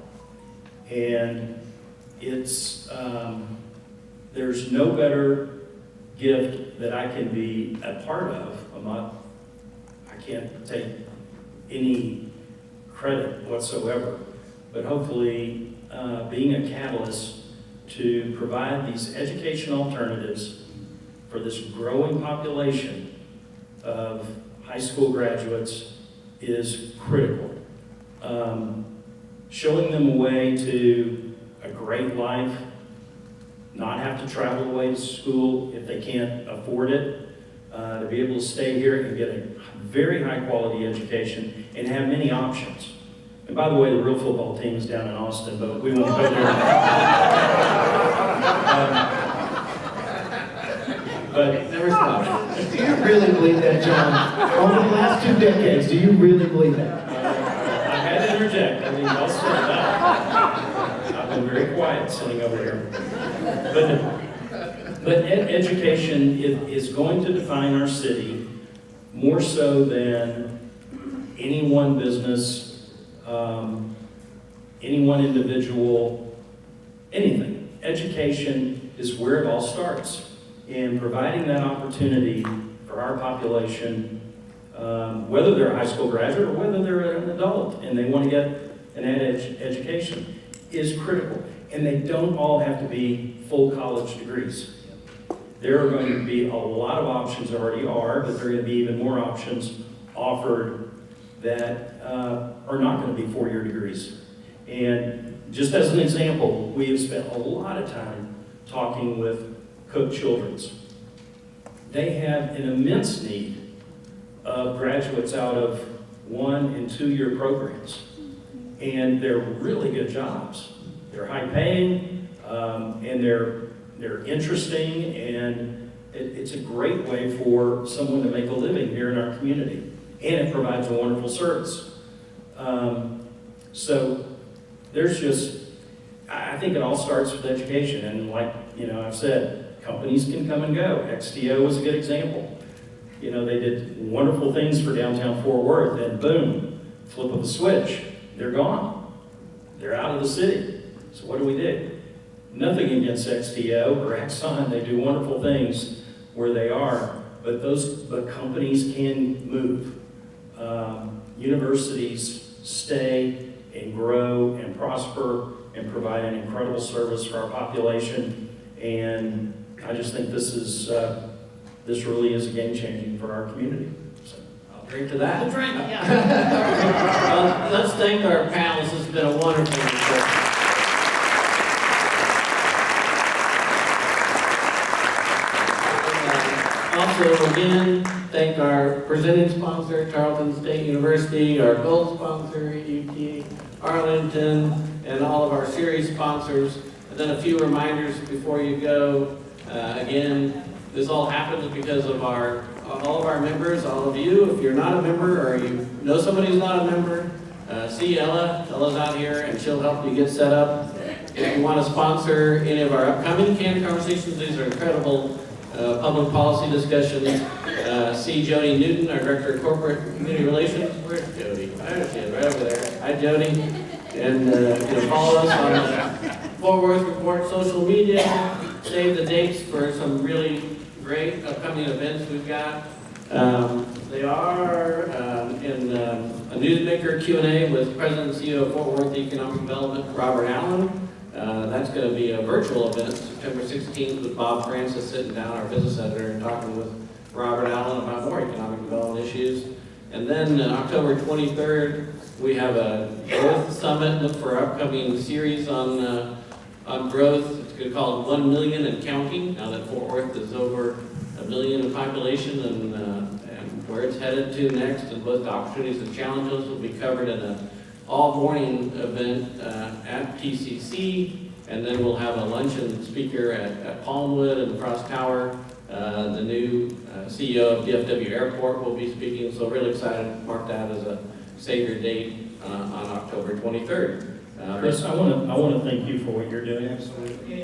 And it's, there's no better gift that I can be a part of. I can't take any credit whatsoever, but hopefully being a catalyst to provide these education alternatives for this growing population of high school graduates is critical. Showing them a way to a great life, not have to travel away to school if they can't afford it, to be able to stay here and get a very high quality education and have many options. And by the way, the real football team is down in Austin, but we won't go there. But Never stop. Do you really believe that, John? Over the last 2 decades, do you really believe that? I had to interject. I mean, I'll say that. I've been very quiet sitting over here. But education is going to define our city more so than any one business, any one individual, anything. Education is where it all starts. And providing that opportunity for our population, whether they're a high school graduate or whether they're an adult and they want to get an education, is critical. And they don't all have to be full college degrees. There are going to be a lot of options, there already are, but there are going to be even more options offered that are not going to be 4-year degrees. And just as an example, we have spent a lot of time talking with Cook Children's. They have an immense need of graduates out of 1- and 2-year programs. And they're really good jobs. They're high paying, and they're interesting, and it's a great way for someone to make a living here in our community. And it provides a wonderful service. So there's just, I think it all starts with education. And like, I've said, companies can come and go. XTO was a good example. They did wonderful things for downtown Fort Worth, and boom, flip of a switch, they're gone. They're out of the city. So what do we do? Nothing against XTO or Exxon. They do wonderful things where they are, but companies can move. Universities stay and grow and prosper and provide an incredible service for our population. And I just think this really is a game changing for our community. So I'll drink to that. I'll drink, yeah. Let's thank our panelists. It's been a wonderful discussion. Also, again, thank our presenting sponsor, Tarleton State University, our gold sponsor, UT Arlington, and all of our series sponsors. And then a few reminders before you go. Again, This all happens because of all of our members, all of you. If you're not a member or you know somebody who's not a member, see Ella. Ella's out here and she'll help you get set up. If you want to sponsor any of our upcoming Candid conversations, these are incredible public policy discussions. See Jody Newton, our Director of Corporate Community Relations. Where's Jody? There she is, right over there. Hi, Jody. And follow us on the Fort Worth Report social media. Save the dates for some really great upcoming events we've got. They are in a newsmaker Q&A with President and CEO of Fort Worth Economic Development, Robert Allen. That's going to be a virtual event, September 16th, with Bob Francis sitting down, our business editor, and talking with Robert Allen about more economic development issues. And then October 23rd, we have a growth summit. Look for our upcoming series on growth. It's called 1 Million and Counting, now that Fort Worth is over 1 million in population, and where it's headed to next, and both the opportunities and challenges will be covered in an all-morning event at TCC, and then we'll have a luncheon speaker at Palmwood and Frost Tower. The new CEO of DFW Airport will be speaking, so really excited to mark that as a save your date on October 23rd. Chris, I want to thank you for what you're doing. Absolutely.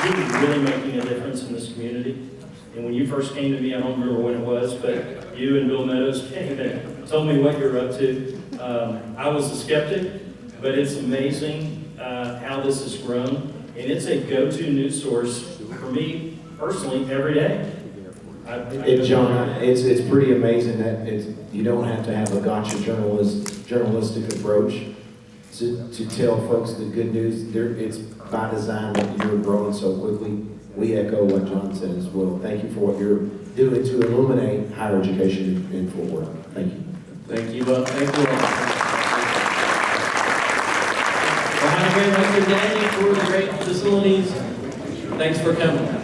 You're really making a difference in this community. And when you first came to me, I don't remember when it was, but you and Bill Meadows came and told me what you're up to. I was a skeptic, but it's amazing how this has grown. And it's a go-to news source for me personally every day. John, it's pretty amazing that you don't have to have a gotcha journalistic approach to tell folks the good news. It's by design that you're growing so quickly. We echo what John said as well. Thank you for what you're doing to illuminate higher education in Fort Worth. Thank you. Thank you both. Thank you all. Well, have a great rest of your day. Tour the great facilities. Thanks for coming.